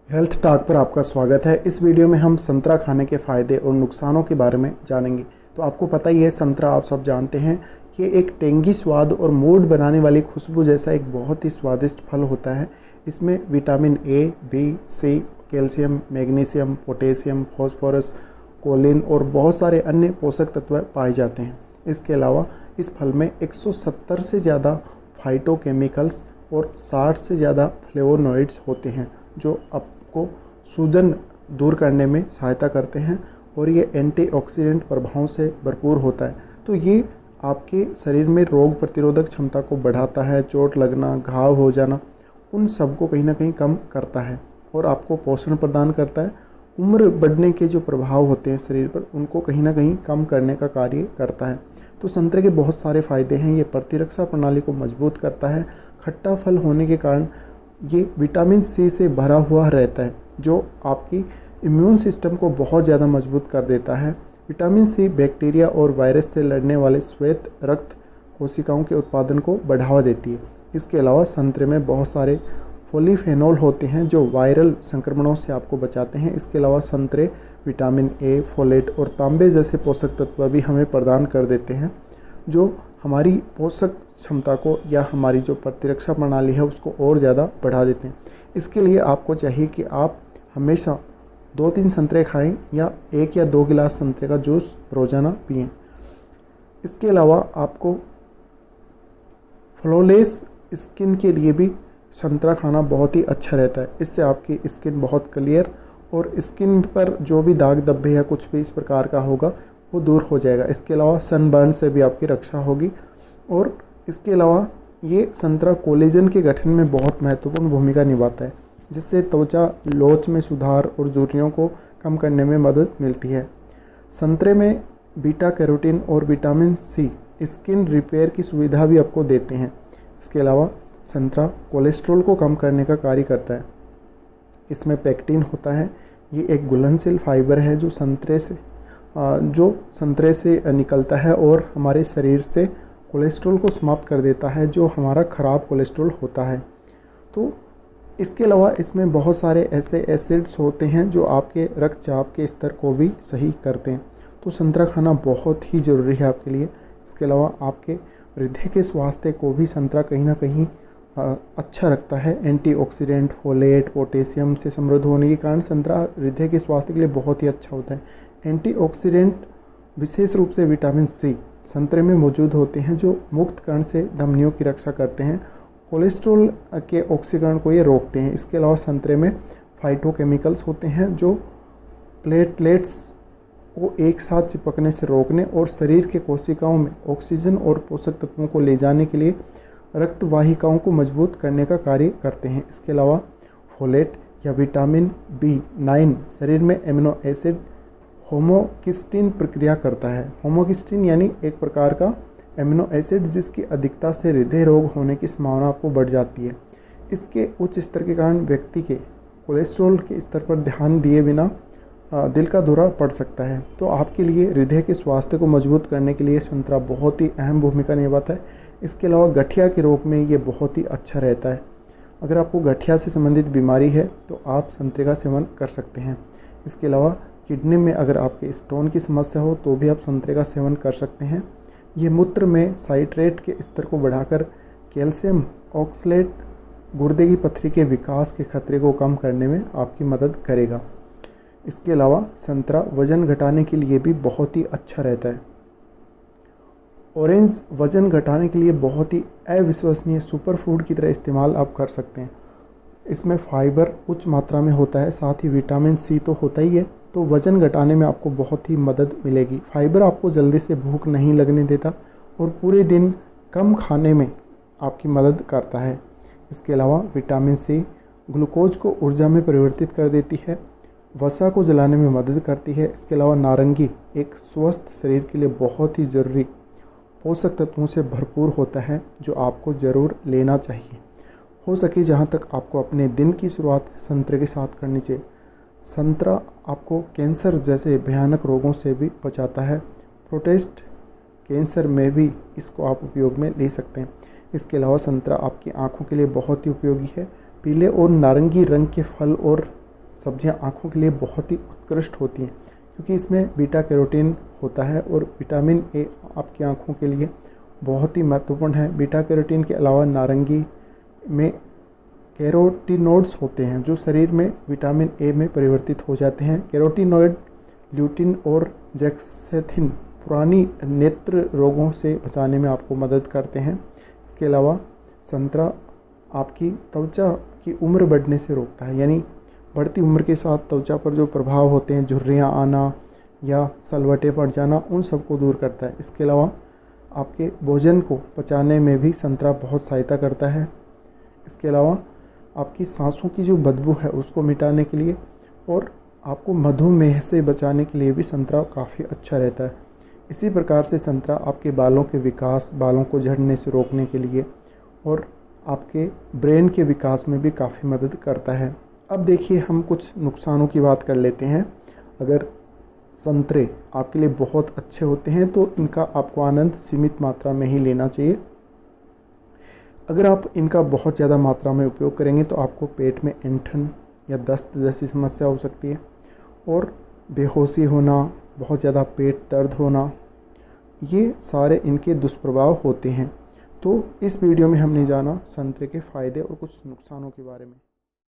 Health talk पर आपका स्वागत है। इस वीडियो में हम संतरा खाने के फ़ायदे और नुकसानों के बारे में जानेंगे। तो आपको पता ही है, संतरा आप सब जानते हैं कि एक टेंगी स्वाद और मूड बनाने वाली खुशबू जैसा एक बहुत ही स्वादिष्ट फल होता है। इसमें vitamin A, B, C, calcium, magnesium, potassium, phosphorus, choline और बहुत सारे अन्य पोषक तत्व पाए जाते हैं। इसके अलावा इस फल में 170 से ज़्यादा फाइटोकेमिकल्स और 60 से ज़्यादा फ्लेवोनॉइड्स होते हैं जो आपको सूजन दूर करने में सहायता करते हैं और ये एंटीऑक्सीडेंट प्रभावों से भरपूर होता है। तो ये आपके शरीर में रोग प्रतिरोधक क्षमता को बढ़ाता है। चोट लगना, घाव हो जाना, उन सब को कहीं ना कहीं कम करता है और आपको पोषण प्रदान करता है। उम्र बढ़ने के जो प्रभाव होते हैं शरीर पर, उनको कहीं ना कहीं कम करने का कार्य करता है। तो संतरे के बहुत सारे फ़ायदे हैं। ये प्रतिरक्षा प्रणाली को मजबूत करता है। खट्टा फल होने के कारण ये विटामिन सी से भरा हुआ रहता है जो आपकी इम्यून सिस्टम को बहुत ज़्यादा मजबूत कर देता है। विटामिन सी बैक्टीरिया और वायरस से लड़ने वाले श्वेत रक्त कोशिकाओं के उत्पादन को बढ़ावा देती है। इसके अलावा संतरे में बहुत सारे पॉलीफेनॉल होते हैं जो वायरल संक्रमणों से आपको बचाते हैं। इसके अलावा संतरे विटामिन ए, फोलेट और तांबे जैसे पोषक तत्व भी हमें प्रदान कर देते हैं जो हमारी पोषक क्षमता को या हमारी जो प्रतिरक्षा प्रणाली है उसको और ज़्यादा बढ़ा देते हैं। इसके लिए आपको चाहिए कि आप हमेशा 2-3 संतरे खाएं या 1 या 2 गिलास संतरे का जूस रोज़ाना पिएं। इसके अलावा आपको फ्लॉलेस स्किन के लिए भी संतरा खाना बहुत ही अच्छा रहता है। इससे आपकी स्किन बहुत क्लियर और स्किन पर जो भी दाग धब्बे या कुछ भी इस प्रकार का होगा वो दूर हो जाएगा। इसके अलावा सनबर्न से भी आपकी रक्षा होगी और इसके अलावा ये संतरा कोलेजन के गठन में बहुत महत्वपूर्ण भूमिका निभाता है जिससे त्वचा लोच में सुधार और झुर्रियों को कम करने में मदद मिलती है। संतरे में बीटा कैरोटीन और विटामिन सी स्किन रिपेयर की सुविधा भी आपको देते हैं। इसके अलावा संतरा कोलेस्ट्रॉल को कम करने का कार्य करता है। इसमें पेक्टिन होता है। ये एक घुलनशील फाइबर है जो संतरे से निकलता है और हमारे शरीर से कोलेस्ट्रॉल को समाप्त कर देता है जो हमारा ख़राब कोलेस्ट्रॉल होता है। तो इसके अलावा इसमें बहुत सारे ऐसे एसिड्स होते हैं जो आपके रक्तचाप के स्तर को भी सही करते हैं। तो संतरा खाना बहुत ही ज़रूरी है आपके लिए। इसके अलावा आपके हृदय के स्वास्थ्य को भी संतरा कहीं ना कहीं अच्छा रखता है। एंटीऑक्सीडेंट, फोलेट, पोटेशियम से समृद्ध होने के कारण संतरा हृदय के स्वास्थ्य के लिए बहुत ही अच्छा होता है। एंटीऑक्सीडेंट विशेष रूप से विटामिन सी संतरे में मौजूद होते हैं जो मुक्त कण से धमनियों की रक्षा करते हैं। कोलेस्ट्रॉल के ऑक्सीकरण को ये रोकते हैं। इसके अलावा संतरे में फाइटोकेमिकल्स होते हैं जो प्लेटलेट्स को एक साथ चिपकने से रोकने और शरीर के कोशिकाओं में ऑक्सीजन और पोषक तत्वों को ले जाने के लिए रक्त वाहिकाओं को मजबूत करने का कार्य करते हैं। इसके अलावा फोलेट या विटामिन B9 शरीर में एमिनो एसिड होमोसिस्टीन प्रक्रिया करता है। होमोसिस्टीन यानी एक प्रकार का एमिनो एसिड जिसकी अधिकता से हृदय रोग होने की संभावना आपको बढ़ जाती है। इसके उच्च स्तर के कारण व्यक्ति के कोलेस्ट्रॉल के स्तर पर ध्यान दिए बिना दिल का दौरा पड़ सकता है। तो आपके लिए हृदय के स्वास्थ्य को मजबूत करने के लिए संतरा बहुत ही अहम भूमिका निभाता है। इसके अलावा गठिया के रोग में ये बहुत ही अच्छा रहता है। अगर आपको गठिया से संबंधित बीमारी है तो आप संतरे का सेवन कर सकते हैं। इसके अलावा किडनी में अगर आपके स्टोन की समस्या हो तो भी आप संतरे का सेवन कर सकते हैं। ये मूत्र में साइट्रेट के स्तर को बढ़ाकर कैल्शियम ऑक्सलेट गुर्दे की पथरी के विकास के खतरे को कम करने में आपकी मदद करेगा। इसके अलावा संतरा वज़न घटाने के लिए भी बहुत ही अच्छा रहता है। ऑरेंज वज़न घटाने के लिए बहुत ही अविश्वसनीय सुपर फूड की तरह इस्तेमाल आप कर सकते हैं। इसमें फाइबर उच्च मात्रा में होता है, साथ ही विटामिन सी तो होता ही है, तो वज़न घटाने में आपको बहुत ही मदद मिलेगी। फाइबर आपको जल्दी से भूख नहीं लगने देता और पूरे दिन कम खाने में आपकी मदद करता है। इसके अलावा विटामिन सी ग्लूकोज को ऊर्जा में परिवर्तित कर देती है, वसा को जलाने में मदद करती है। इसके अलावा नारंगी एक स्वस्थ शरीर के लिए बहुत ही ज़रूरी पोषक तत्वों से भरपूर होता है जो आपको ज़रूर लेना चाहिए। हो सके जहाँ तक आपको अपने दिन की शुरुआत संतरे के साथ करनी चाहिए। संतरा आपको कैंसर जैसे भयानक रोगों से भी बचाता है। प्रोस्टेट कैंसर में भी इसको आप उपयोग में ले सकते हैं। इसके अलावा संतरा आपकी आँखों के लिए बहुत ही उपयोगी है। पीले और नारंगी रंग के फल और सब्जियां आँखों के लिए बहुत ही उत्कृष्ट होती हैं, क्योंकि इसमें बीटा कैरोटीन होता है और विटामिन ए आपकी आँखों के लिए बहुत ही महत्वपूर्ण है। बीटा कैरोटीन के अलावा नारंगी में कैरोटीनोइड्स होते हैं जो शरीर में विटामिन ए में परिवर्तित हो जाते हैं। कैरोटीनोइड ल्यूटिन और जेक्सेथिन पुरानी नेत्र रोगों से बचाने में आपको मदद करते हैं। इसके अलावा संतरा आपकी त्वचा की उम्र बढ़ने से रोकता है, यानी बढ़ती उम्र के साथ त्वचा पर जो प्रभाव होते हैं, झुर्रियाँ आना या सलवटें पड़ जाना, उन सबको दूर करता है। इसके अलावा आपके भोजन को पचाने में भी संतरा बहुत सहायता करता है। इसके अलावा आपकी सांसों की जो बदबू है उसको मिटाने के लिए और आपको मधुमेह से बचाने के लिए भी संतरा काफ़ी अच्छा रहता है। इसी प्रकार से संतरा आपके बालों के विकास, बालों को झड़ने से रोकने के लिए और आपके ब्रेन के विकास में भी काफ़ी मदद करता है। अब देखिए हम कुछ नुकसानों की बात कर लेते हैं। अगर संतरे आपके लिए बहुत अच्छे होते हैं तो इनका आपको आनंद सीमित मात्रा में ही लेना चाहिए। अगर आप इनका बहुत ज़्यादा मात्रा में उपयोग करेंगे तो आपको पेट में ऐंठन या दस्त जैसी समस्या हो सकती है और बेहोशी होना, बहुत ज़्यादा पेट दर्द होना, ये सारे इनके दुष्प्रभाव होते हैं। तो इस वीडियो में हमने जाना संतरे के फ़ायदे और कुछ नुकसानों के बारे में।